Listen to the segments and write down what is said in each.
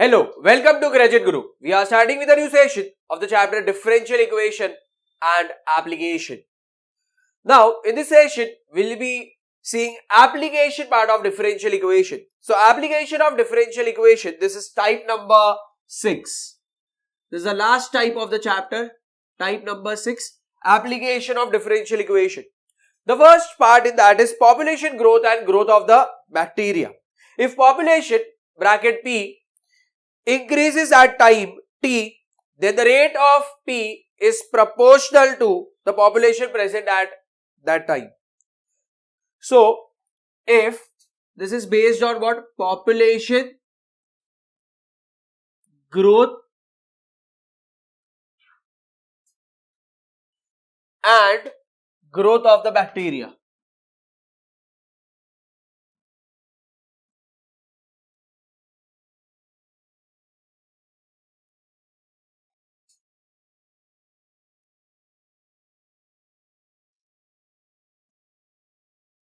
Hello, welcome to Graduate Guru. We are starting with a new session of the chapter Differential Equation and Application. Now, in this session, we'll be seeing application part of differential equation. So, application of differential equation, this is type number 6. This is the last type of the chapter, type number 6, application of differential equation. The first part in that is population growth and growth of the bacteria. If population, bracket P, increases at time t, then the rate of P is proportional to the population present at that time. So, if this is based on what? Population growth and growth of the bacteria.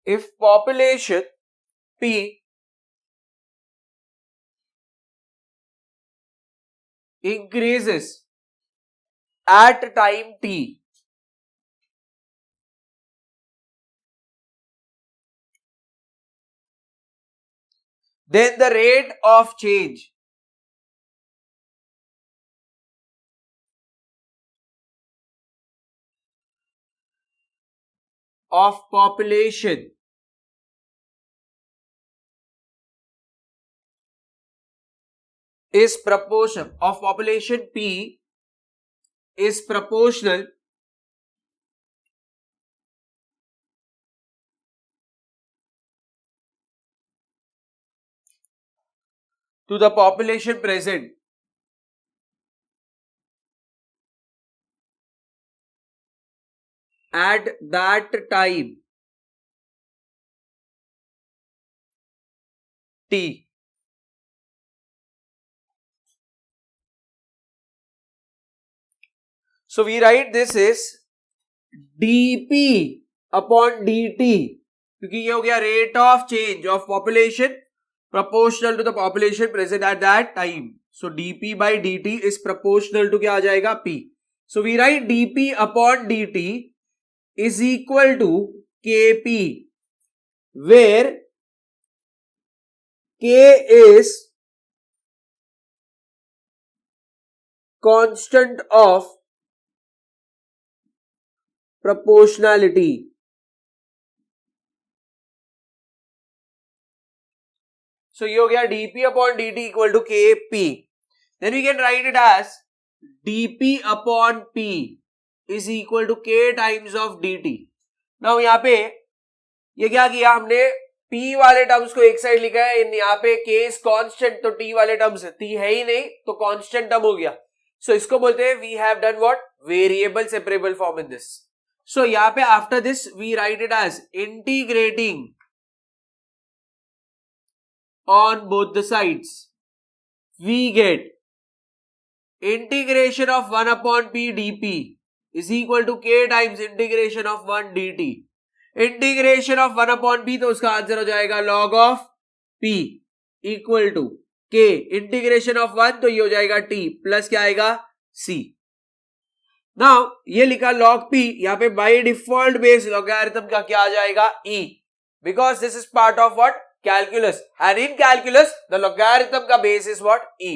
If population P increases at time t, then the rate of change of population is proportional of population P is proportional to the population present at that time t. So we write this is dp upon dt, क्योंकि ये हो गया rate of change of population proportional to the population present at that time. So dp by dt is proportional to क्या आ जाएगा p. So we write dp upon dt is equal to kp, where k is constant of proportionality. So ये हो गया dp upon dt equal to kp. Then we can write it as dp upon p is equal to k times of dt. Now यहाँ पे ये क्या किया हमने, p वाले टर्म्स को एक साइड लिखा है, यहाँ पे k is constant, तो t वाले टर्म्स t है ही नहीं तो constant टर्म हो गया. So इसको बोलते हैं we have done what? Variable separable form in this. So यहाँ पे after this we write it as integrating on both the sides, we get integration of 1 upon p dp is equal to k times integration of 1 dt. Integration of 1 upon p, तो उसका answer हो जाएगा log of p equal to k integration of 1, तो ये हो जाएगा t plus क्या आएगा c. नाउ ये लिखा log p, यहाँ पे बाय डिफॉल्ट बेस लॉगरिथम का क्या आ जाएगा e, because this is part of what? Calculus, and in calculus the logarithm का base is what? e.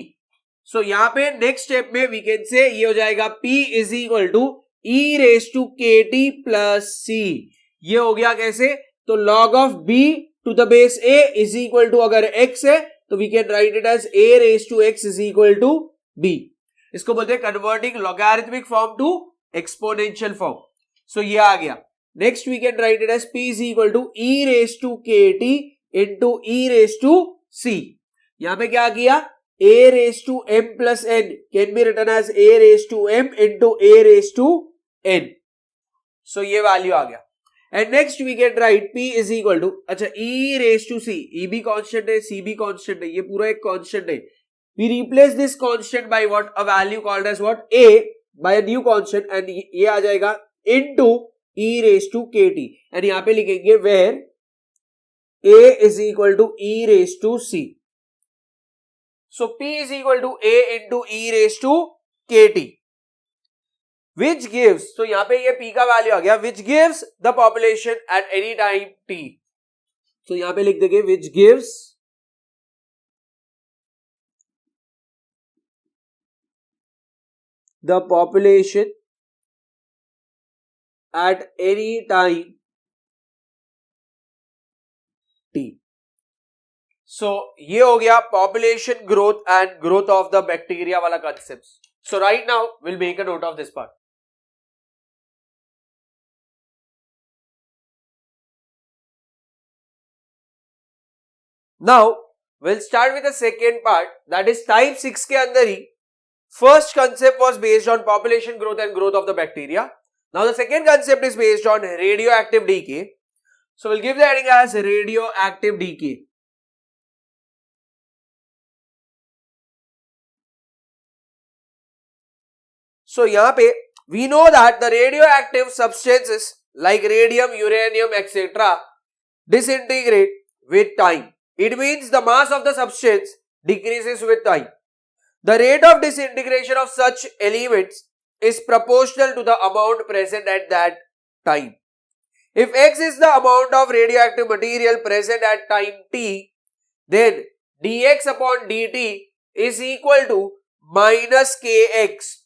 So यहाँ पे नेक्स्ट स्टेप में वी कैन से ये हो जाएगा p is equal to e raise to kt plus c. ये हो गया कैसे? तो log of b to the base a is equal to, अगर x है तो we can write it as a raise to x is equal to b. इसको बोलते हैं converting logarithmic form to exponential form. So ये आ गया. Next we can write it as p is equal to e raise to kt into e raise to c. यहां पे क्या किया? a raise to m plus n can be written as a raise to m into a raise to n. So ये value आ गया. And next we can write p is equal to, अच्छा e raised to c, e भी constant है, c भी constant है, ये पूरा एक constant है. We replace this constant by what? A value called as what? a by a new constant, and ये आ जाएगा into e raised to kt, and यहाँ पे लिखेंगे where a is equal to e raised to c. So P is equal to A into E raised to KT. Which gives, so यहाँ पे ये P का value आ गया, which gives the population at any time T. So यहाँ पे लिख देंगे which gives the population at any time T. So ये हो गया population growth and growth of the bacteria वाला concepts. So right now we'll make a note of this part. Now we'll start with the second part, that is type 6 के अंदर ही first concept was based on population growth and growth of the bacteria. Now the second concept is based on radioactive decay. So we'll give the heading as radioactive decay. So यहाँ पे we know that the radioactive substances like radium, uranium, etc. disintegrate with time. It means the mass of the substance decreases with time. The rate of disintegration of such elements is proportional to the amount present at that time. If X is the amount of radioactive material present at time T, then dx upon dt is equal to minus kx,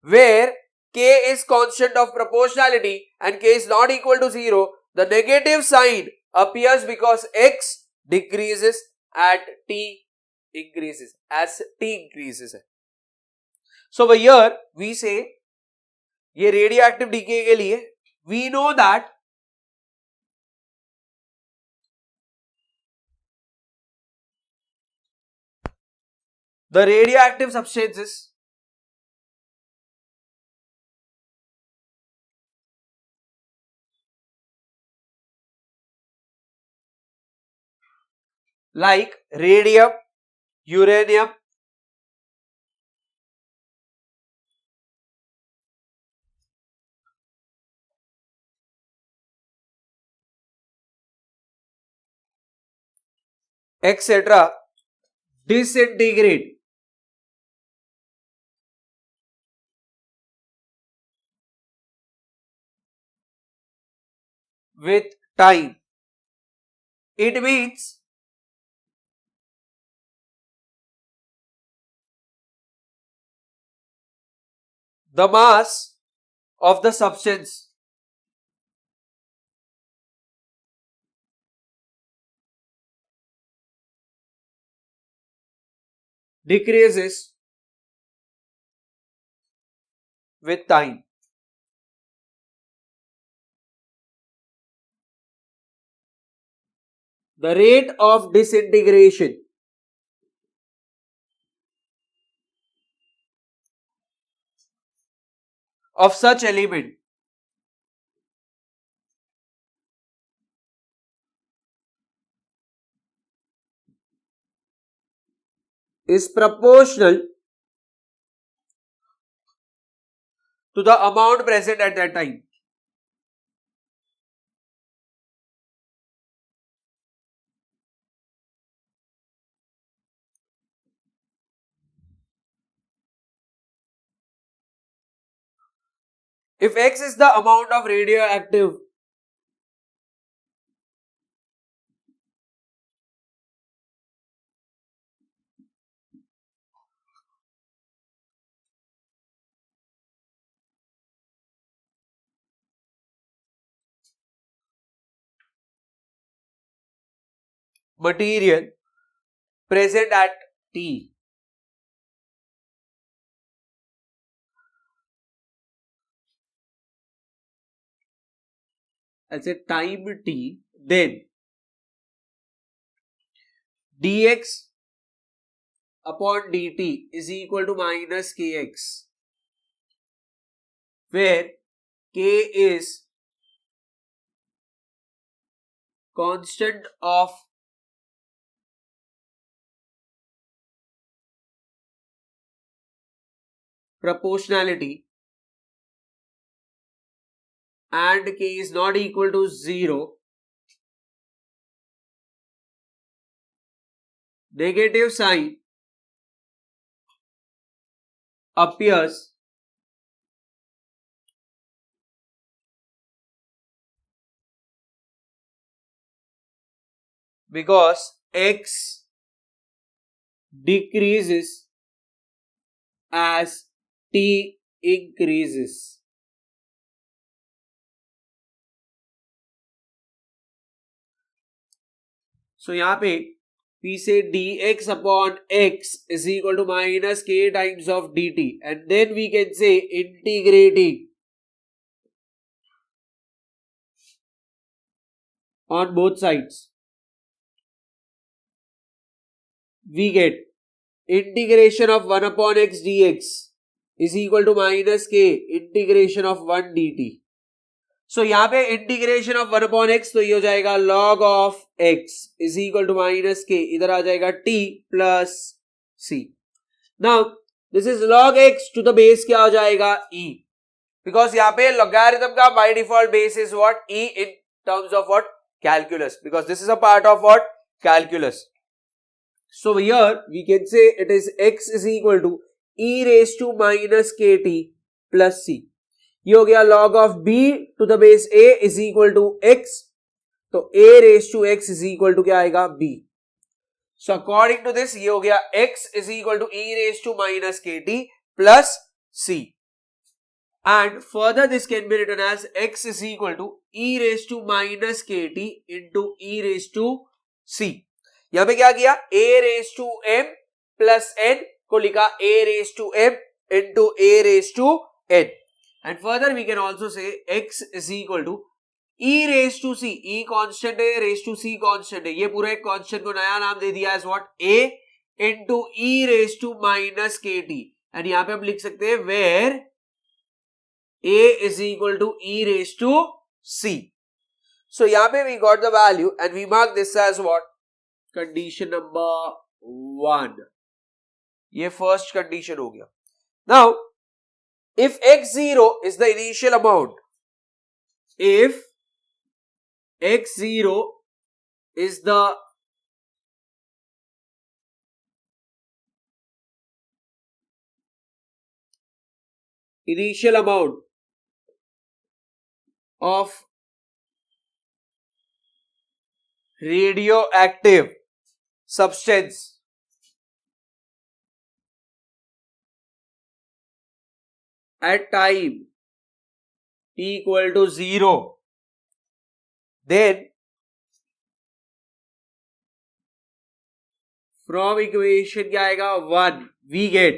where k is constant of proportionality and k is not equal to 0. The negative sign appears because x decreases at t increases, as t increases. So over here we say ये radioactive decay के लिए we know that the radioactive substances like radium, uranium, etc. disintegrate with time. It means the mass of the substance decreases with time. The rate of disintegration of such element is proportional to the amount present at that time. If X is the amount of radioactive material present at T, I'll say time T, then dx upon dt is equal to minus kx, where k is constant of proportionality and k is not equal to 0. Negative sign appears because x decreases as t increases. So यहाँ पे we say dx upon x is equal to minus k times of dt, and then we can say integrating on both sides, we get integration of 1 upon x dx is equal to minus k integration of 1 dt. So यहाँ पे integration of 1 upon x, तो ये हो जाएगा log of x is equal to minus k, इधर आ जाएगा t plus c. Now this is log x to the base क्या हो जाएगा e, बिकॉज यहाँ पे लॉगरिथम का by default base is what e in terms of what calculus, because this is a part of what calculus. So here we can say it is x is equal to e raise to minus के T plus c. ये हो गया log of b to the base a is equal to x, तो a raise to x is equal to क्या आएगा b. So according to this ये हो गया x is equal to e raise to minus के T plus c, and further this can be written as x is equal to e raise to minus के T into e raise to c. यहां पे क्या किया, a raise to m plus n को लिखा a raise to m into a raise to n. And further we can also say x is equal to e raised to c. e constant है, raised to c constant है. ये पूरा एक constant को नया नाम दे दिया है what a into e raised to minus kt. and यहाँ पे हम लिख सकते हैं where a is equal to e raised to c. So यहाँ पे we got the value and we mark this as what condition number 1. ये first condition हो गया. Now if x0 is the initial amount, if x0 is the initial amount of radioactive substance at time t equal to 0, then from equation क्या आएगा 1, we get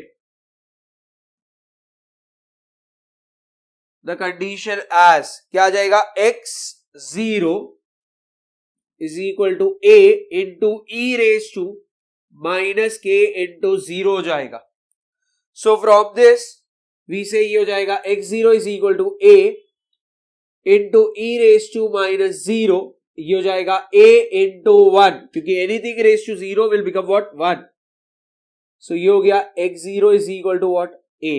the condition as क्या आ जाएगा x0 is equal to a into e raised to minus k into 0 हो जाएगा. So from this we say ये हो जाएगा x0 is equal to a into e raised to minus 0, ये हो जाएगा a into 1, क्योंकि anything raised to 0 will become what 1. So ये हो गया x0 is equal to what a.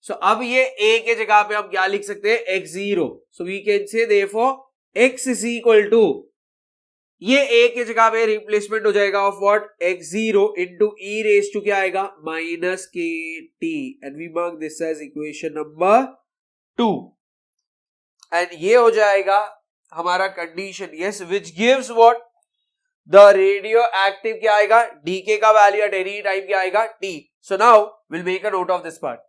So अब ये a के जगह पे हम क्या लिख सकते हैं x0. So we can say therefore x is equal to, ये a के जगह पे रिप्लेसमेंट हो जाएगा of what x0 into e raise to क्या आएगा माइनस के t, and we mark this as equation number 2. And ये हो जाएगा हमारा condition yes which gives what the radioactive क्या आएगा डीके का वैल्यू एट एनी टाइम क्या आएगा t. So now will make a note of this part.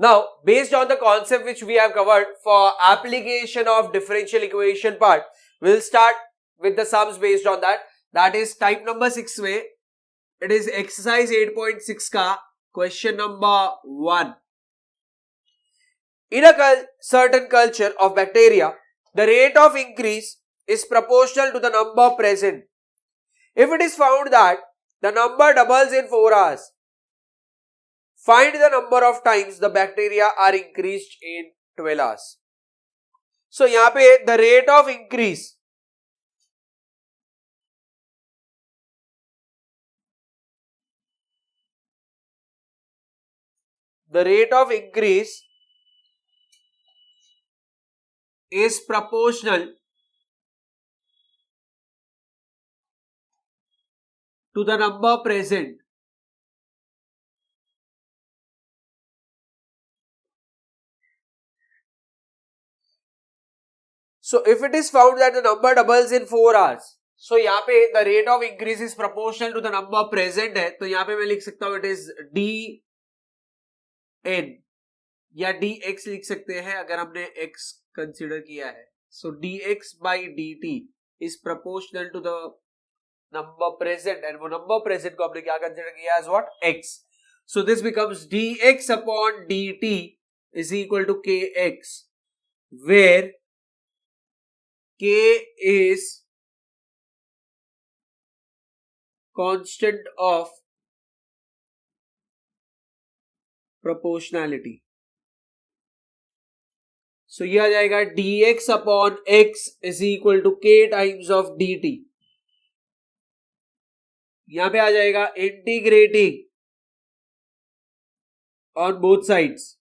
Now, based on the concept which we have covered for application of differential equation part, we'll start with the sums based on that. That is type number 6 में, it is exercise 8.6 का question number 1. In a certain culture of bacteria, the rate of increase is proportional to the number present. If it is found that the number doubles in 4 hours, find the number of times the bacteria are increased in 12 hours. So यहाँ पे the rate of increase the rate of increase is proportional to the number present so if it is found that the number doubles in 4 hours so यहाँ पे the rate of increase is proportional to the number present है तो यहाँ पे मैं लिख सकता हूँ it is dn या dx लिख सकते हैं अगर हमने x कंसिडर किया है so dx by dt is proportional to the number present and वो number present को हमने क्या कंसिडर किया as what x so this becomes dx upon dt is equal to kx where k is constant of proportionality. So ये आ जाएगा dx upon x is equal to k times of dt. यहां पे आ जाएगा integrating on both sides.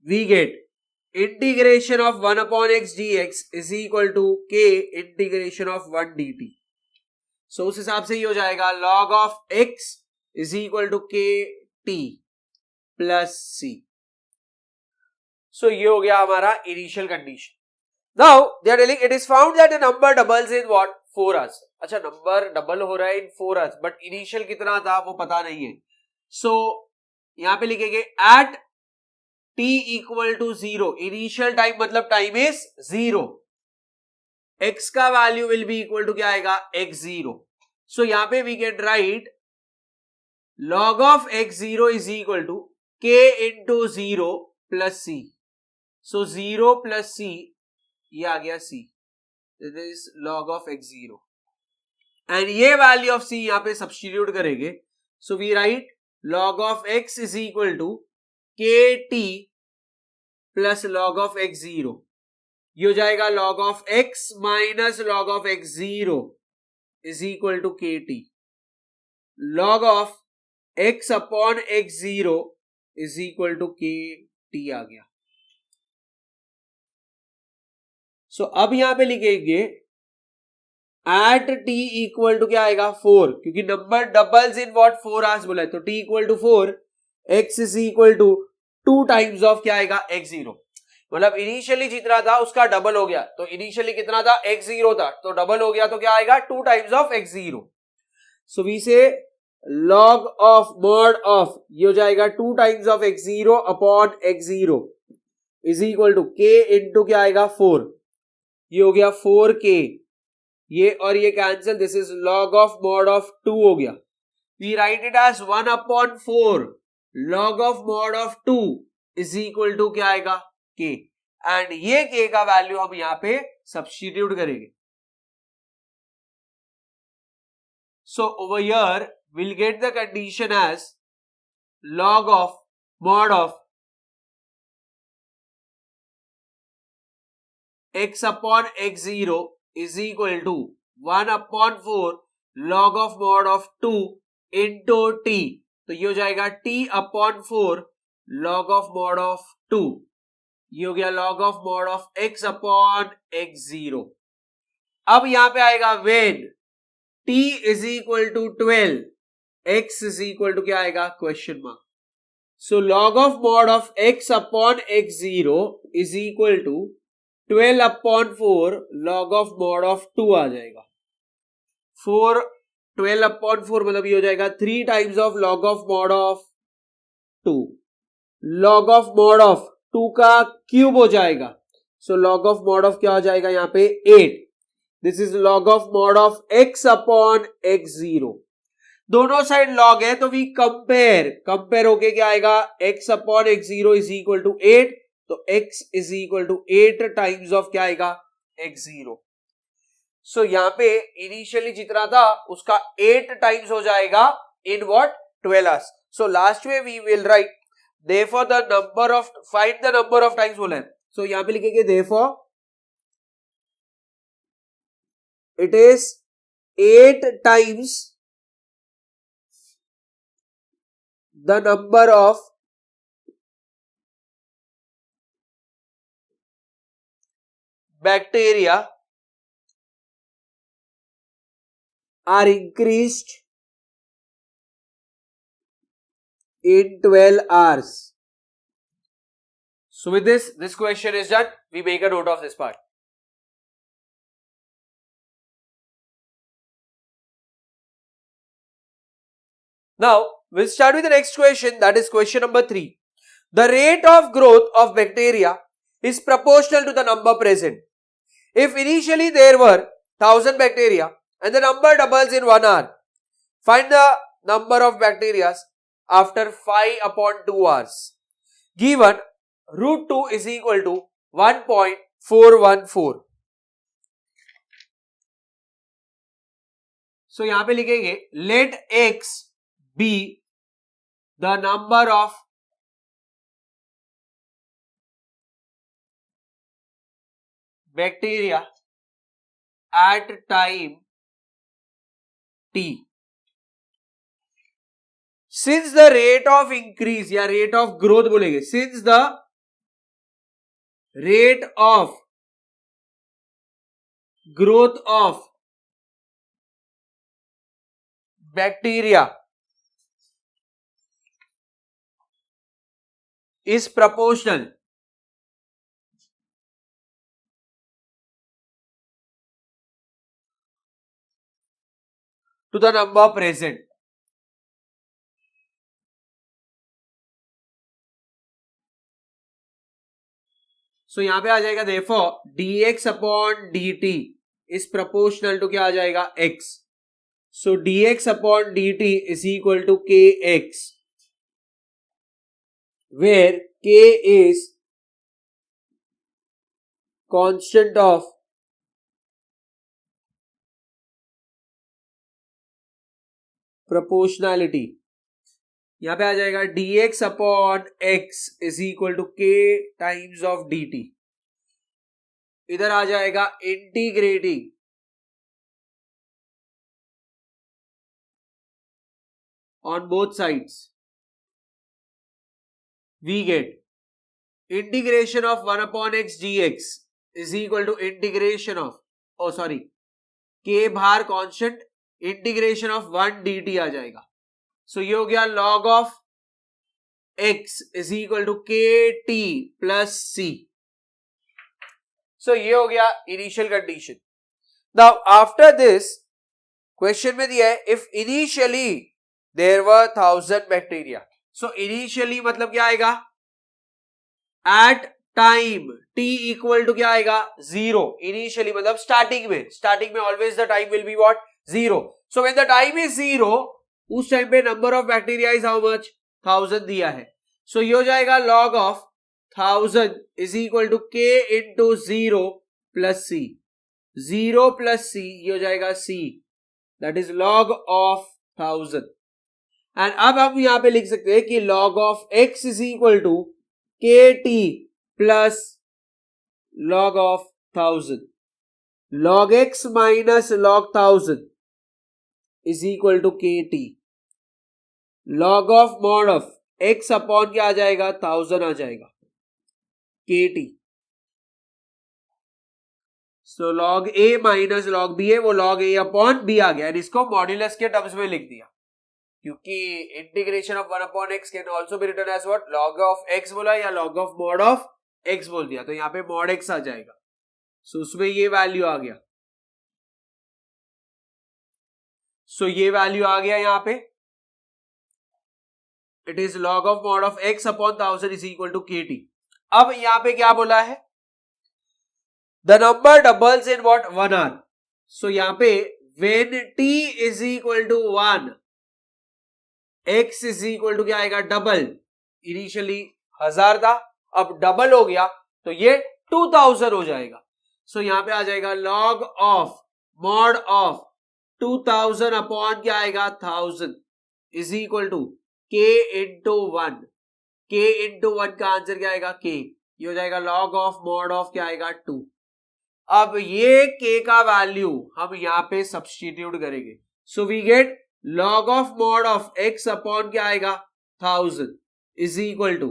We get integration of 1 upon x dx is equal to k integration of 1 dt. So उस हिसाब से ये हो जाएगा log of x is equal to kt plus c. So ये हो गया हमारा initial condition. Now they are telling it is found that a number doubles in what 4 hours. अच्छा number double हो रहा है in 4 hours but initial कितना था वो पता नहीं है. So यहाँ पे लिखेंगे at t equal to 0. Initial time मतलब time is 0. x का value will be equal to क्या आएगा x0. सो यहां पे we can write log of x0 is equal to k into 0 plus c. So 0 plus c ये आ गया c. This is log of x0 and ये value of c यहां पे सब्स्टिट्यूट करेंगे. So we write log of x is equal to kt plus log of x0. ये हो जाएगा log of x minus log of x0 is equal to kt. log of x upon x0 is equal to kt आ गया. सो अब यहां पे लिखेंगे at t equal to क्या आएगा 4 क्योंकि number doubles in what 4 hours बोला है तो t equal to 4 x is equal to 2 times of क्या आएगा x0. मतलब इनिशियली जितना था उसका डबल हो गया तो इनिशियली कितना था x0 था तो डबल हो गया तो क्या आएगा 2 times of x0. So we say log of mod of ये हो जाएगा 2 times of x0 upon x0 is equal to k into क्या आएगा 4. ये हो गया 4k ये और ये cancel this is log of mod of 2 हो गया. We write it as 1 upon 4 log of mod of 2 is equal to क्या आएगा k एंड ये k का वैल्यू हम यहां पे सब्स्टिट्यूट करेंगे. So over here will get the condition as log of mod of x upon x0 is equal to 1 upon 4 log of mod of 2 into t. तो ये हो जाएगा t upon 4 log of mod of 2. ये हो गया log of mod of x upon x0. अब यहां पे आएगा when t is equal to 12 x is equal to क्या आएगा question mark. So log of mod of x upon x0 is equal to 12 upon 4 log of mod of 2 आ जाएगा. 12 upon 4 मतलब ये हो जाएगा 3 times of log of mod of 2. log of mod of 2 का cube हो जाएगा. सो log of mod of क्या हो जाएगा यहाँ पे 8. This is log of mod of x upon x0. दोनों साइड log है तो वी कंपेयर होके क्या आएगा x upon x0 is equal to 8 तो x is equal to 8 times of क्या आएगा x0. सो यहां पे इनिशियली जितना था उसका 8 टाइम्स हो जाएगा in what 12 hours. So last में we will write therefore the number of find the number of times बोला है. सो यहां पे लिखेंगे therefore it is 8 times the number of bacteria are increased in 12 hours. So with this question is done. We make a note of this part. Now we'll start with the next question, that is question number 3. The rate of growth of bacteria is proportional to the number present. If initially there were 1000 bacteria and the number doubles in 1 hour, find the number of bacteria after 5/2 hours. Given root 2 is equal to 1.414. So यहाँ पे लिखेंगे let x be the number of bacteria at time t. Since the rate of increase या rate of growth बोलेंगे, since the rate of growth of bacteria is proportional to the number present. So यहां पे आ जाएगा therefore dx upon dt is proportional to क्या आ जाएगा x. So dx upon dt is equal to kx, where k is constant of proportionality. यहाँ पे आ जाएगा dx upon x is equal to k times of dt. इधर आ जाएगा integrating on both sides. We get integration of 1 upon x dx is equal to integration of, k बाहर constant, integration of 1 dt आ जाएगा. So ये हो गया log of x is equal to kt plus c. So ये हो गया initial condition. Now after this question में दिया है if initially there were 1000 bacteria. So initially मतलब क्या आएगा, at time t equal to क्या आएगा 0. Initially मतलब starting में always the time will be what, 0. So when the time is 0, उस टाइम पे number of bacteria is how much, 1000 दिया है. So ये हो जाएगा log of 1000 is equal to k into 0 plus c. 0 plus c ये हो जाएगा c, that is log of 1000. And अब हम यहां पे लिख सकते हैं कि log of x is equal to kt plus log of 1000. log x minus log 1000 is equal to kt. log of mod of x upon क्या आ जाएगा, 1000 आ जाएगा, kt. So log a minus log b है, वो log a upon b आ गया, और इसको modulus के टर्म्स में लिख दिया, क्योंकि integration of 1 upon x can also be written as what, log of x बोला या log of mod of x बोल दिया, तो यहाँ पे mod x आ जाएगा. सो उसमें ये वैल्यू आ गया, सो ये वैल्यू आ गया यहाँ पे, it is log of mod of x upon 1000 is equal to kt. अब यहाँ पे क्या बोला है, the number doubles in what, 1 hour. So यहाँ पे when t is equal to 1, x is equal to क्या आएगा, डबल. इनिशियली 1000 था, अब डबल हो गया तो ये 2000 हो जाएगा. सो यहां पे आ जाएगा log of mod of 2000 upon क्या आएगा, 1000 is equal to k into 1. k into 1 का आंसर क्या आएगा, k. ये हो जाएगा log ऑफ mod ऑफ क्या आएगा, 2. अब ये k का वैल्यू हम यहां पे सब्स्टिट्यूट करेंगे. So we get log of mod of x upon क्या आएगा, 1000 इज इक्वल टू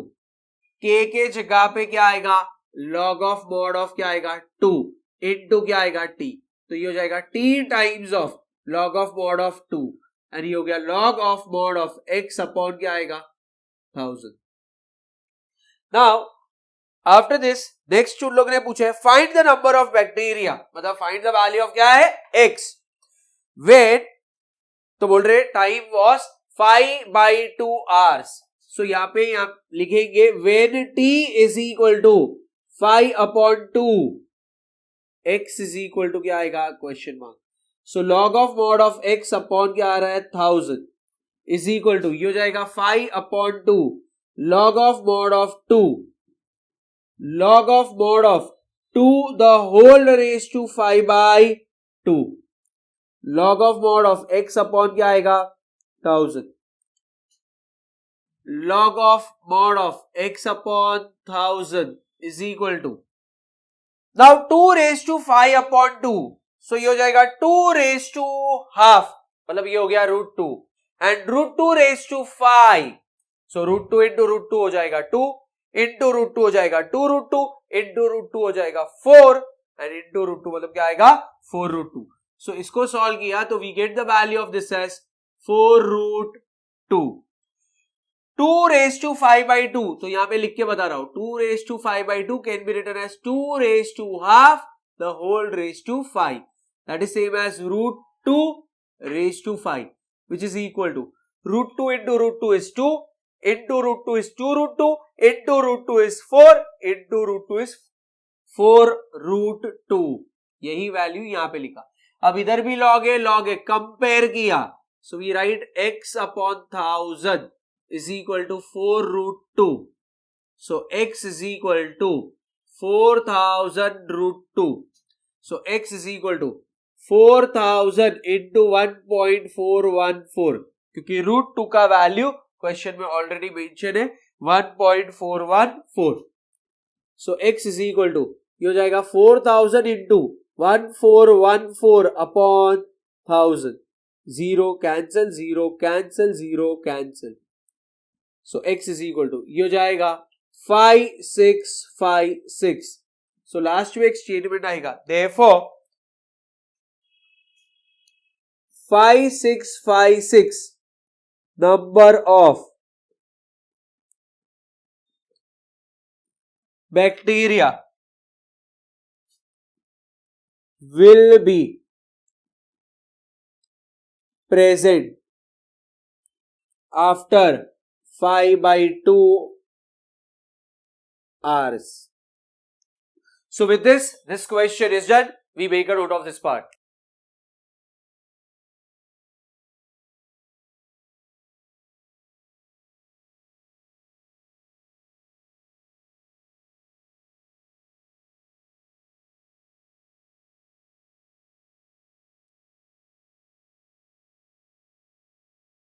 के जगह पे क्या आएगा, लॉग ऑफ मॉड ऑफ क्या आएगा 2 इनटू क्या आएगा टी, तो ये हो जाएगा T times of log of mod of 2 and ये हो गया log of mod of x upon क्या आएगा 1000. नाउ आफ्टर दिस नेक्स्ट उन लोग ने पूछा है find the number of bacteria, मतलब फाइंड द वैल्यू ऑफ क्या है x व्हेन, तो बोल रहे टाइम वाज 5/2 hours. सो यहाँ पे लिखेंगे when t is equal to 5/2 x is equal to क्या आएगा question mark. So log of mod of x upon क्या आ रहा है 1000 इज इक्वल टू ये हो जाएगा 5/2 log of mod of 2 log of mod of 2 the whole raised to 5/2 log of mod of x upon क्या आएगा 1000 log of mod of x upon 1000 is equal to now 2 raised to 5/2 so ये हो जाएगा 2 raised to half मतलब ये हो गया √2 and √2 raised to 5 so √2 into √2 हो जाएगा 2 into √2 हो जाएगा 2 √2 into √2 हो जाएगा 4 and into √2 मतलब क्या आएगा 4 √2. So इसको सॉल्व किया तो we get the value of this as 4 √2. 2 raised to 5/2 तो यहाँ पे लिख के बता रहा हूं 2 raised to 5/2 can be written as 2 raised to half the whole raised to 5 that is same as √2 raised to 5 which is equal to √2 into √2 is 2 into √2 is 2 √2 into √2 is 4 into √2 is 4 √2. यही value यहां पे लिखा. अब इधर भी log है compare किया so we write x upon 1000 is equal to 4 √2. So x is equal to 4000 √2. So x is equal to 4000 into 1.414 क्योंकि √2 का वैल्यू क्वेश्चन में ऑलरेडी मेंशन है 1.414. So x is equal to ये हो जाएगा 4000 into 1414 upon 1000. 0 cancel 0 cancel 0 cancel. So x is equal to ये हो जाएगा 5656. So लास्ट में एक स्टेटमेंट आएगा therefore 5656 number of bacteria will be present after 5/2 hours. So with this question is done. We make a note of this part.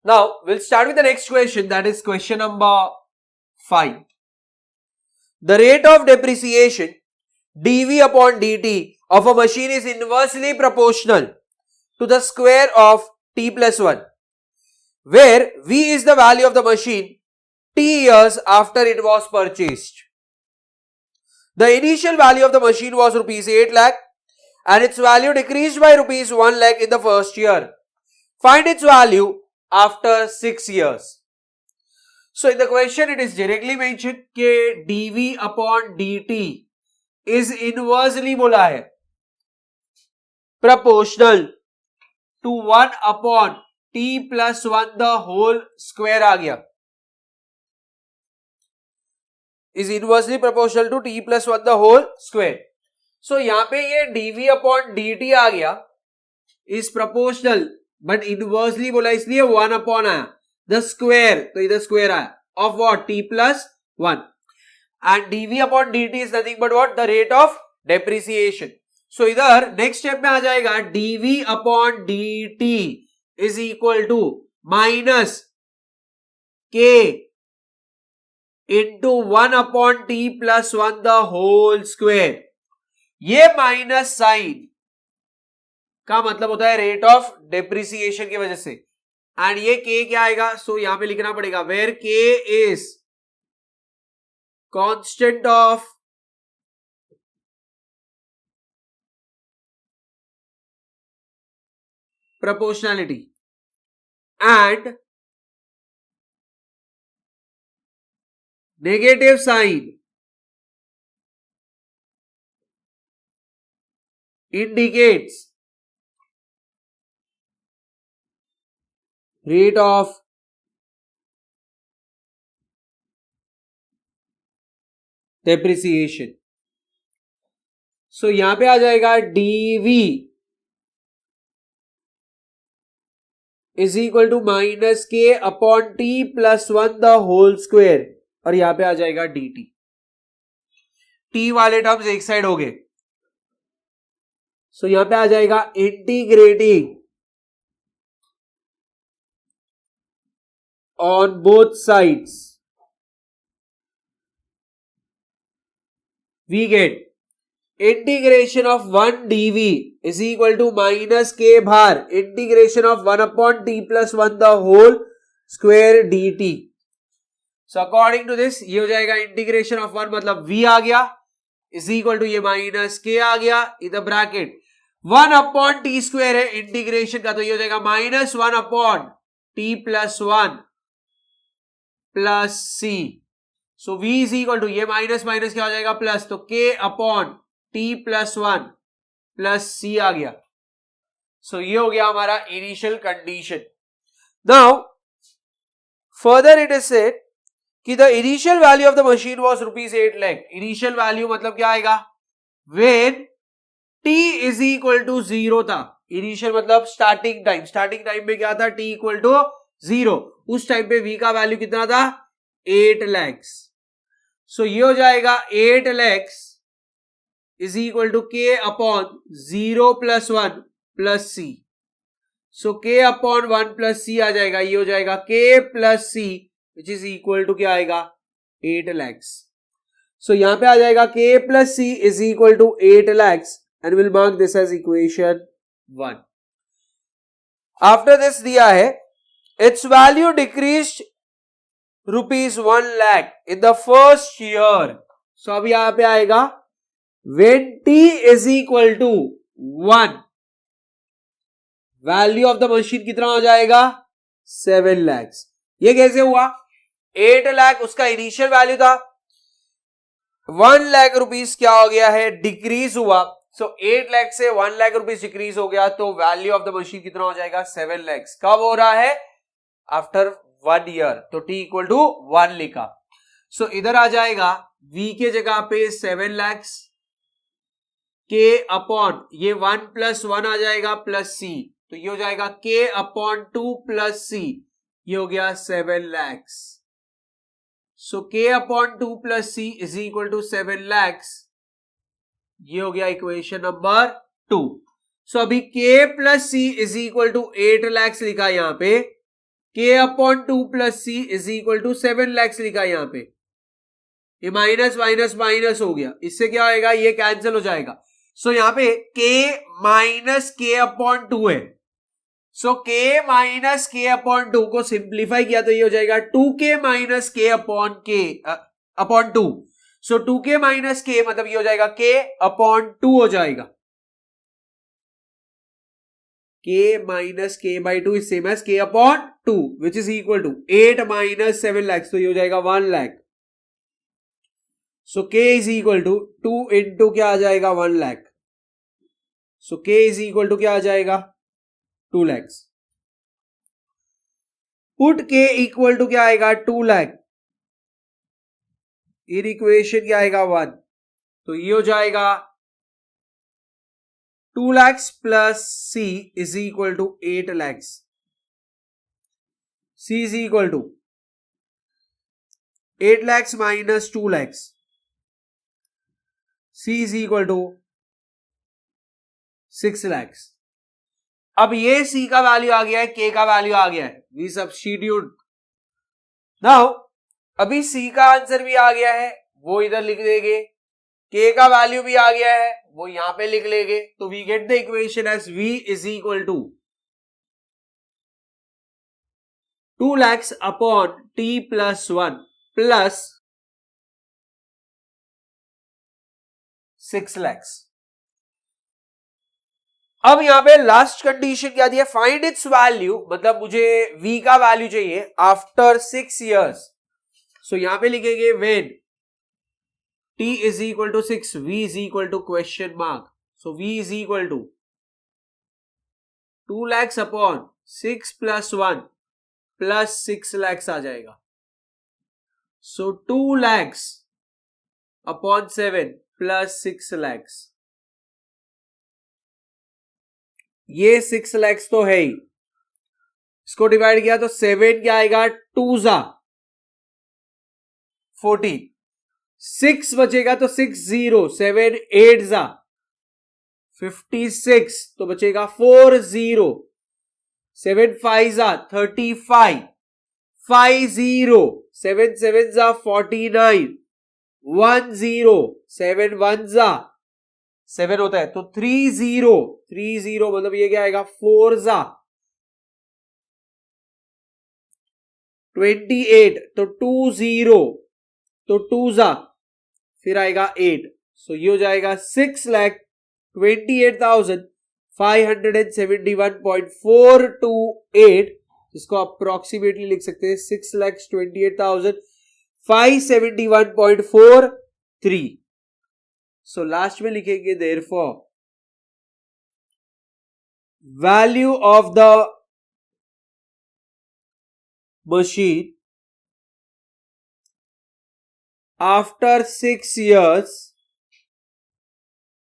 Now we'll start with the next question, that is question number 5. The rate of depreciation dv upon dt of a machine is inversely proportional to the square of t plus 1 where v is the value of the machine t years after it was purchased. The initial value of the machine was rupees 8 lakh and its value decreased by rupees 1 lakh in the first year. Find its value after 6 years. So in the question it is directly mentioned कि dv upon dt is inversely बोला है proportional to 1 upon t plus 1 the whole square आ गया, is inversely proportional to t plus 1 the whole square. So यहाँ पे ये dv upon dt आ गया is proportional but inversely बोला इसलिए 1 अपॉन आया द स्क्वायर तो इधर स्क्वायर आया of what t plus 1 and dv upon dt is nothing but what the rate of depreciation. So इधर नेक्स्ट स्टेप में आ जाएगा dv upon dt is equal to minus k into 1 upon t plus 1 the whole square. ये minus sign का मतलब होता है rate of depreciation की वजह से एंड ये k क्या आएगा, सो यहां पे लिखना पड़ेगा where k is constant of proportionality and negative sign indicates rate of depreciation. So यहां पे आ जाएगा dv is equal to minus k upon t plus one the whole square, और यहां पे आ जाएगा dt. टी वाले टर्म्स एक साइड हो गए, सो यहां पे आ जाएगा integrating on both sides we get integration of 1 dv is equal to minus k बाहर integration of 1 upon t plus one the whole square dt. So according to this ये हो जाएगा इंटीग्रेशन ऑफ 1 मतलब v आ गया is equal to ये minus k आ गया इधर ब्रैकेट 1 अपॉन टी स्क्वेयर है इंटीग्रेशन का, तो ये हो जाएगा minus 1 upon t plus one plus c. So v is equal to ये माइनस माइनस क्या हो जाएगा प्लस, तो k upon t plus one plus c आ गया. सो ये हो गया हमारा initial condition. Now further it is said कि the initial value of the machine was ₹8 lakh. Initial value मतलब क्या आएगा, when t is equal to 0 था. इनिशियल मतलब स्टार्टिंग टाइम, स्टार्टिंग टाइम में क्या था, t इक्वल टू 0. उस टाइम पे v का वैल्यू कितना था, 8 लाख. सो ये हो जाएगा 8 lakh is equal to k upon 0 plus 1 plus c. So k upon 1 plus c आ जाएगा, ये हो जाएगा k plus c which is equal to क्या आएगा 8 लाख. सो यहां पे आ जाएगा k plus c is equal to 8 lakh and will mark this as equation 1. After this दिया है it's value decreased ₹1 lakh in the first year. So अब यहां पे आएगा when t is equal to 1 value of the machine कितना हो जाएगा 7 लाख. ये कैसे हुआ, 8 लाख उसका इनिशियल वैल्यू था, 1 लाख रुपीस क्या हो गया है डिक्रीज हुआ. सो 8 लाख से 1 लाख रुपीस डिक्रीज हो गया, तो वैल्यू ऑफ द मशीन कितना हो जाएगा 7 लाख. कब हो रहा है, आफ्टर 1 ईयर. तो t इक्वल टू 1 लिखा. सो इधर आ जाएगा v के जगह पे 7 लाख, k अपॉन ये 1 प्लस 1 आ जाएगा प्लस c, तो ये हो जाएगा k अपॉन 2 प्लस c, ये हो गया 7 lakh. So k upon 2 plus c is equal to 7 lakh. ये हो गया इक्वेशन नंबर 2. सो अभी k plus c is equal to 8 lakh लिखा यहां पे, k upon 2 plus c is equal to 7 lakh लिखा यहां पे. ये माइनस माइनस माइनस हो गया, इससे क्या होएगा, ये कैंसिल हो जाएगा. सो यहां पे k माइनस k अपॉन 2 है. सो k माइनस k अपॉन 2 को सिंप्लीफाई किया तो ये हो जाएगा 2k minus k upon k upon 2. सो 2k माइनस k मतलब ये हो जाएगा k अपॉन 2 हो जाएगा. k minus k by 2 is same as k upon 2 which is equal to 8 minus 7 lakh, तो ये हो जाएगा 1 lakh. So k is equal to 2 into क्या आ जाएगा 1 lakh. So k is equal to क्या आ जाएगा 2 lakh. Put k equal to क्या आएगा 2 लाख. इन इक्वेशन क्या आएगा 1, तो ये हो जाएगा 2 lakh plus c is equal to 8 lakh. c is equal to 8 lakh minus 2 lakh, c is equal to 6 lakh. अब ये c का वैल्यू आ गया है, k का वैल्यू आ गया है, वी सब्स्टिट्यूट. नाउ अभी c का आंसर भी आ गया है, वो इधर लिख देंगे, k का वैल्यू भी आ गया है, वो यहां पे लिख लेंगे. तो we get the equation as v is equal to 2 lakhs upon t plus 1 plus 6 lakhs. अब यहां पे लास्ट कंडीशन क्या दी है, फाइंड इट्स वैल्यू, मतलब मुझे v का वैल्यू चाहिए आफ्टर 6 years. सो यहां पे लिखेंगे when t is equal to 6, v is equal to question mark. So v is equal to 2 lakhs upon 6 plus 1 plus 6 lakhs आ जाएगा. So 2 lakhs upon 7 plus 6 lakhs. ये 6 lakhs तो है ही, इसको डिवाइड किया तो 7 क्या आएगा, 2 जा 14, 6 बचेगा तो 6 0, 7 8 जा 56, तो बचेगा 4 0, 7 5 जा 35, 5 0, 7 7 जा 49, 1 0, 7 1 जा 7 होता है तो 3 0, 3 0 मतलब ये क्या आएगा, 4 जा 28, तो 2 0, तो 2 जा फिर आएगा 8. सो ये हो जाएगा 6,28,571.428, जिसको अप्रोक्सीमेटली लिख सकते हैं 6,28,571.43. सो लास्ट में लिखेंगे therefore value of the machine after 6 years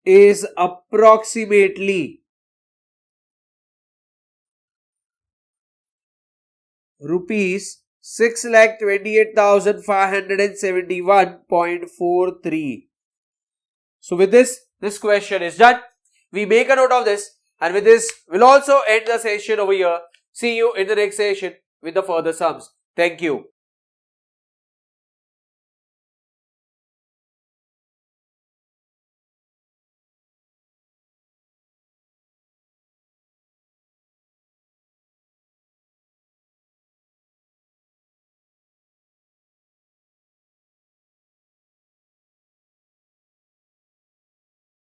is approximately rupees 6,28,571.43. So with this question is done. We make a note of this, and with this we'll also end the session over here. See you in the next session with the further sums. Thank you.